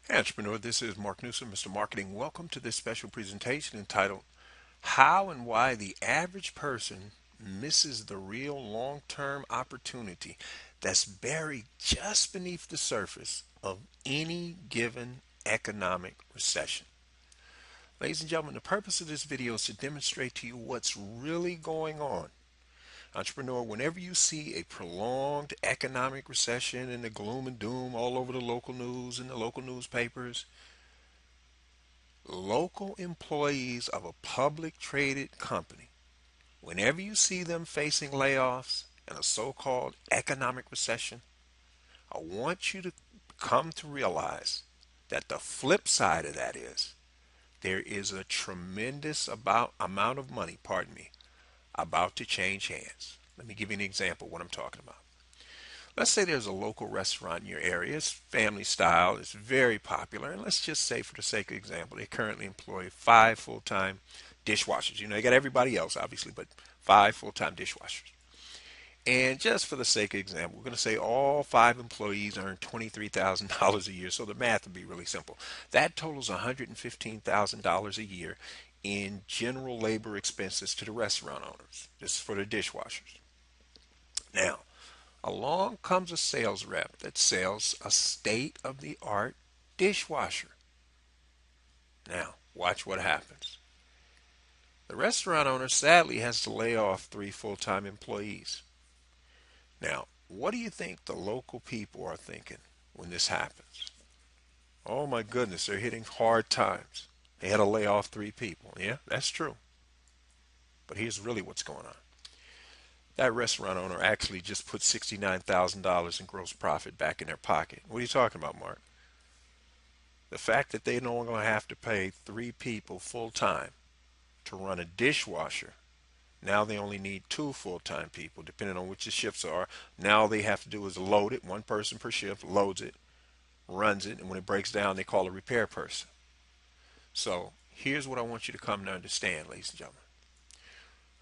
Hey, entrepreneur, this is Mark Newsom, Mr. Marketing. Welcome to this special presentation entitled How and Why the Average Person Misses the Real Long-Term Opportunity That's Buried Just Beneath the Surface of Any Given Economic Recession. Ladies and gentlemen, the purpose of this video is to demonstrate to you what's really going on. Entrepreneur, whenever you see a prolonged economic recession and the gloom and doom all over the local news and the local newspapers, local employees of a public traded company, whenever you see them facing layoffs and a so-called economic recession, I want you to come to realize that the flip side of that is there is a tremendous amount of money, pardon me, about to change hands. Let me give you an example of what I'm talking about. Let's say there's a local restaurant in your area. It's family style. It's very popular. And let's just say, for the sake of example, they currently employ 5 full-time dishwashers. You know, they got everybody else, obviously, but 5 full-time dishwashers. And just for the sake of example, we're going to say all 5 employees earn $23,000 a year. So the math would be really simple. That totals $115,000 a year in general labor expenses to the restaurant owners. This is for the dishwashers. Now, along comes a sales rep that sells a state of the art dishwasher. Now, watch what happens. The restaurant owner sadly has to lay off 3 full-time employees. Now, what do you think the local people are thinking when this happens? Oh my goodness, they're hitting hard times. They had to lay off 3 people. Yeah, that's true. But here's really what's going on. That restaurant owner actually just put $69,000 in gross profit back in their pocket. What are you talking about, Mark? The fact that they no longer have to pay 3 people full time to run a dishwasher. Now they only need 2 full-time people, depending on which the shifts are. Now they have to do is load it, 1 person per shift, loads it, runs it, and when it breaks down, they call a repair person. So here's what I want you to come to understand, ladies and gentlemen.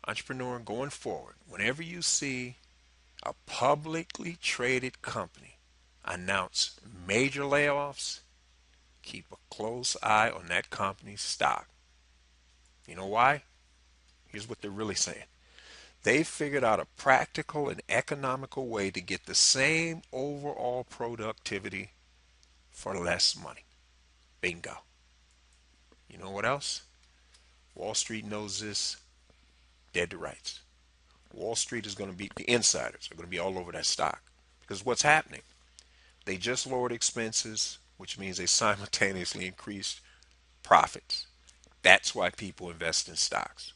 Entrepreneur, going forward, whenever you see a publicly traded company announce major layoffs, keep a close eye on that company's stock. You know why? Here's what they're really saying. They've figured out a practical and economical way to get the same overall productivity for less money. Bingo. You know what else? Wall Street knows this dead to rights. Wall Street is going to be, the insiders are going to be all over that stock. Because what's happening? They just lowered expenses, which means they simultaneously increased profits. That's why people invest in stocks.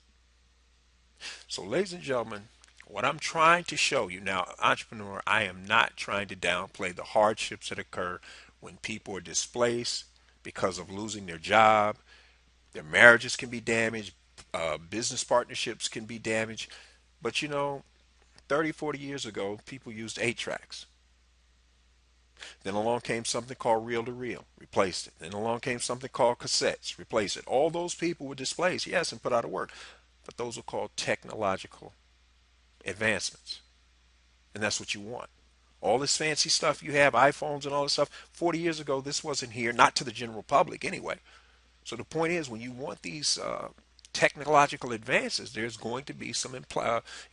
So, ladies and gentlemen, what I'm trying to show you now, entrepreneur, I am not trying to downplay the hardships that occur when people are displaced because of losing their job. Their marriages can be damaged, business partnerships can be damaged. But you know, 30, 40 years ago, people used 8 tracks. Then along came something called reel to reel, replaced it. Then along came something called cassettes, replaced it. All those people were displaced, yes, and put out of work. But those are called technological advancements. And that's what you want. All this fancy stuff you have, iPhones and all this stuff, 40 years ago, this wasn't here, not to the general public anyway. So the point is, when you want these technological advances, there's going to be some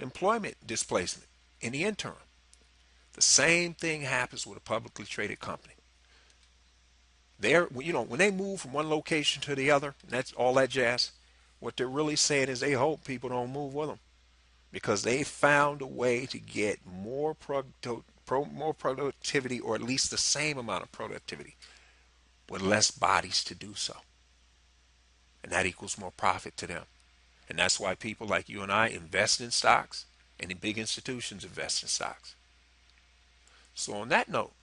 employment displacement in the interim. The same thing happens with a publicly traded company. When they move from one location to the other, and that's all that jazz, what they're really saying is they hope people don't move with them because they found a way to get more productivity, or at least the same amount of productivity, with less bodies to do so. And that equals more profit to them. And that's why people like you and I invest in stocks, and the big institutions invest in stocks. So on that note,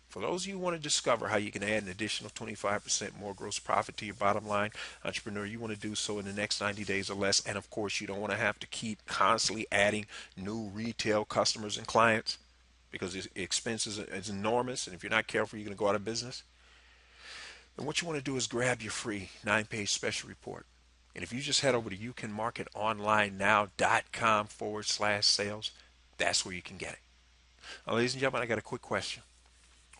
for those of you who want to discover how you can add an additional 25% more gross profit to your bottom line, entrepreneur, you want to do so in the next 90 days or less. And of course, you don't want to have to keep constantly adding new retail customers and clients because the expenses is enormous. And if you're not careful, you're going to go out of business. And what you want to do is grab your free 9-page special report. And if you just head over to youcanmarketonlinenow.com/sales, that's where you can get it. Now, ladies and gentlemen, I got a quick question.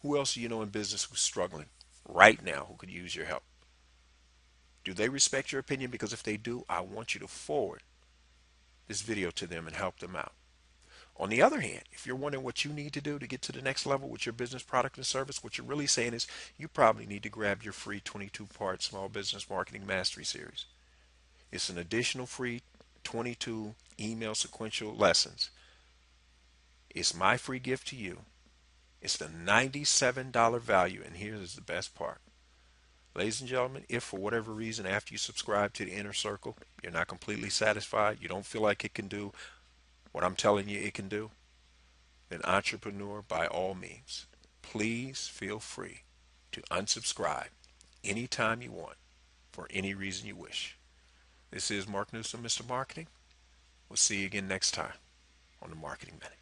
Who else do you know in business who's struggling? right now who could use your help. Do they respect your opinion? Because if they do, I want you to forward this video to them and help them out. On the other hand, if you're wondering what you need to do to get to the next level with your business, product, and service, what you're really saying is you probably need to grab your free 22-part Small Business Marketing Mastery Series. It's an additional free 22 email sequential lessons. It's my free gift to you. It's the $97 value, and here's the best part. Ladies and gentlemen, if for whatever reason after you subscribe to the inner circle, you're not completely satisfied, you don't feel like it can do what I'm telling you it can do, then entrepreneur, by all means, please feel free to unsubscribe anytime you want for any reason you wish. This is Mark Newsom, Mr. Marketing. We'll see you again next time on the Marketing Minute.